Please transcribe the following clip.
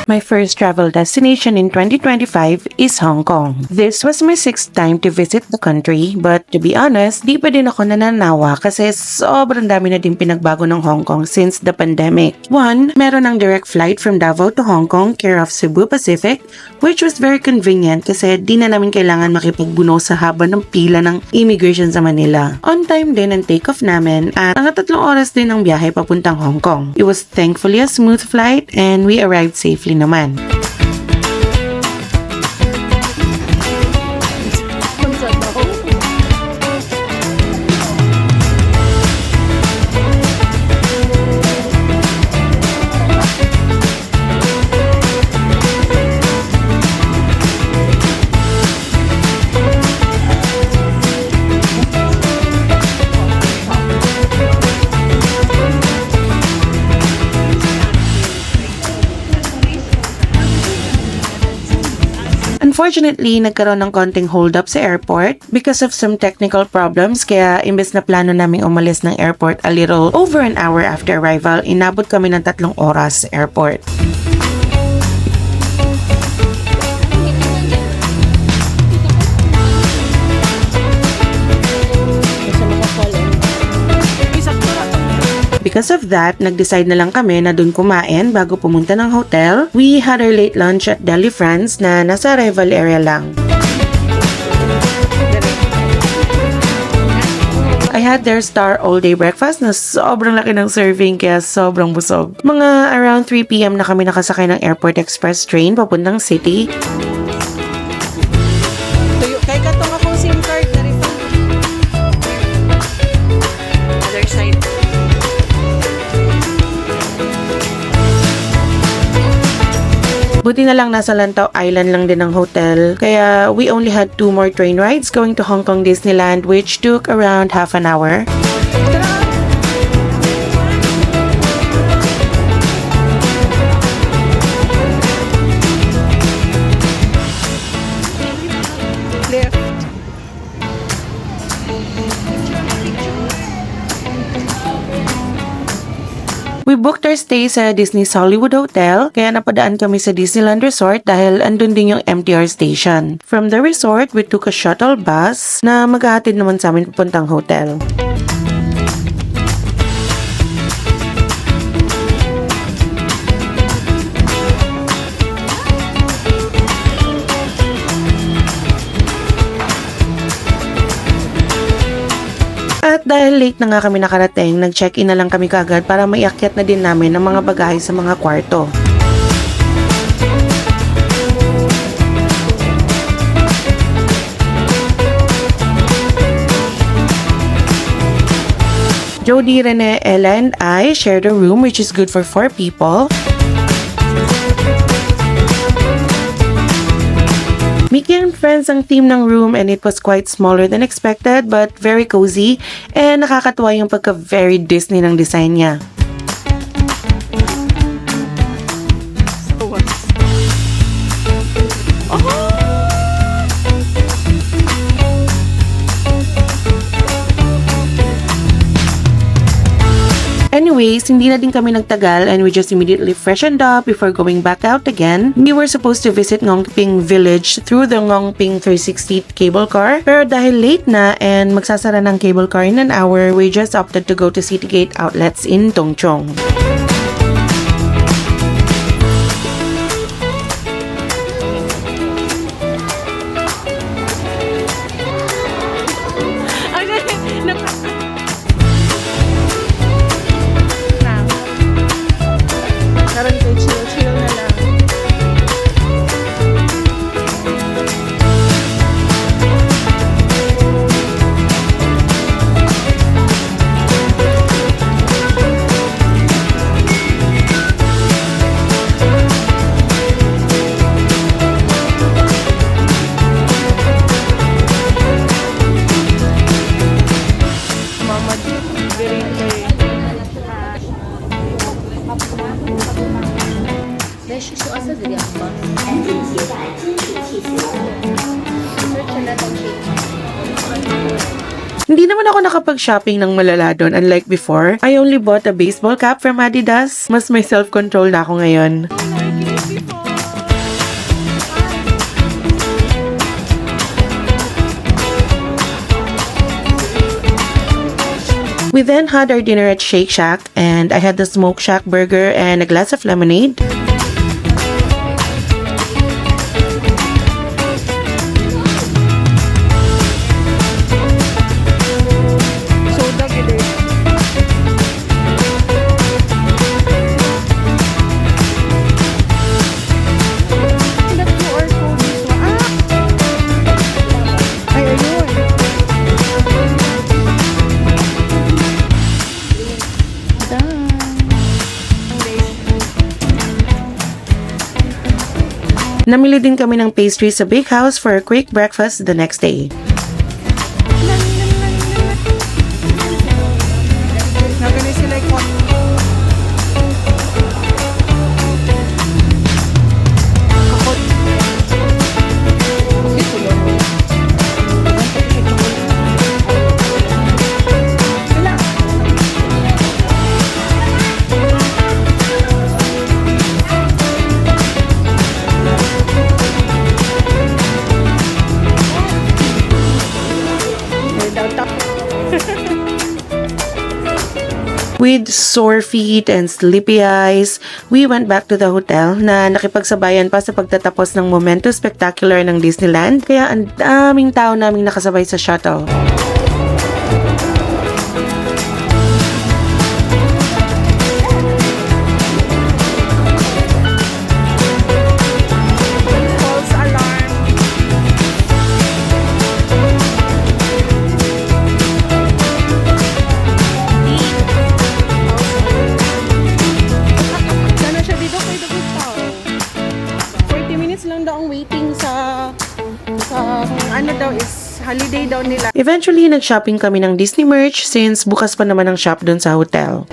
My first travel destination in 2025 is Hong Kong. This was my 6th time to visit the country, but to be honest, di pa din ako nananawa kasi sobrang dami na din pinagbago ng Hong Kong since the pandemic. One, meron ng direct flight from Davao to Hong Kong care of Cebu Pacific, which was very convenient kasi di na namin kailangan makipagbuno sa haba ng pila ng immigration sa Manila. On time din ang take-off namin at mga 3 oras din ang biyahe papuntang Hong Kong. It was thankfully a smooth flight and we arrived safely naman. Unfortunately, nagkaroon ng konting hold-up sa airport because of some technical problems kaya imbes na plano naming umalis ng airport a little over an hour after arrival, inabot kami ng 3 oras sa airport. Because of that, nag-decide na lang kami na dun kumain bago pumunta ng hotel. We had our late lunch at Delhi, France na nasa arrival area lang. I had their star all-day breakfast na sobrang laki ng serving kaya sobrang busog. Mga around 3 p.m. na kami nakasakay ng Airport Express train papuntang city. Tuyo kay katong akong SIM card na rin. Other side. Buti na lang nasa Lantau Island lang din ang hotel, kaya we only had 2 more train rides going to Hong Kong Disneyland which took around half an hour. Left. We booked our stay sa Disney's Hollywood Hotel, kaya napadaan kami sa Disneyland Resort dahil andun din yung MTR station. From the resort, we took a shuttle bus na maghahatid naman sa amin papuntang hotel. At dahil late na nga kami nakarating, nag-check-in na lang kami kagad para maiakyat na din namin ang mga bagahe sa mga kwarto. Jody, Rene, Ella, and I shared a room which is good for 4 people. Mickey and Friends ang theme ng room and it was quite smaller than expected but very cozy and nakakatuwa yung pagka-very Disney ng design niya. Anyways, hindi na din kami nagtagal and we just immediately freshened up before going back out again. We were supposed to visit Ngongping Village through the Ngongping 360 cable car. Pero dahil late na and magsasara ng cable car in an hour, we just opted to go to Citygate outlets in Tongchong. Karon kay chill na lang. Mama, very kay. 来叔叔，这个样吗？ Hindi naman ako nakapag-shopping ng malala doon unlike before. I only bought a baseball cap from Adidas. Mas may self-control na ako ngayon. Before. We then had our dinner at Shake Shack, and I had the Smoke Shack burger and a glass of lemonade. Soda gid. That QR code mismo. Ay, ayun. Done. Namili din kami ng pastry sa bakehouse for a quick breakfast the next day. Nagani sila yung kakot. Ito yun. Wala. May downtown. With sore feet and sleepy eyes, we went back to the hotel na nakipagsabayan pa sa pagtatapos ng Momento Spectacular ng Disneyland, kaya ang daming tao naming nakasabay sa shuttle. False alarm. Sana siya dito kay the good tao. 40 minutes lang daw ang waiting sa ano daw is holiday daw nila. Eventually, nag-shopping kami ng Disney merch since bukas pa naman ang shop dun sa hotel.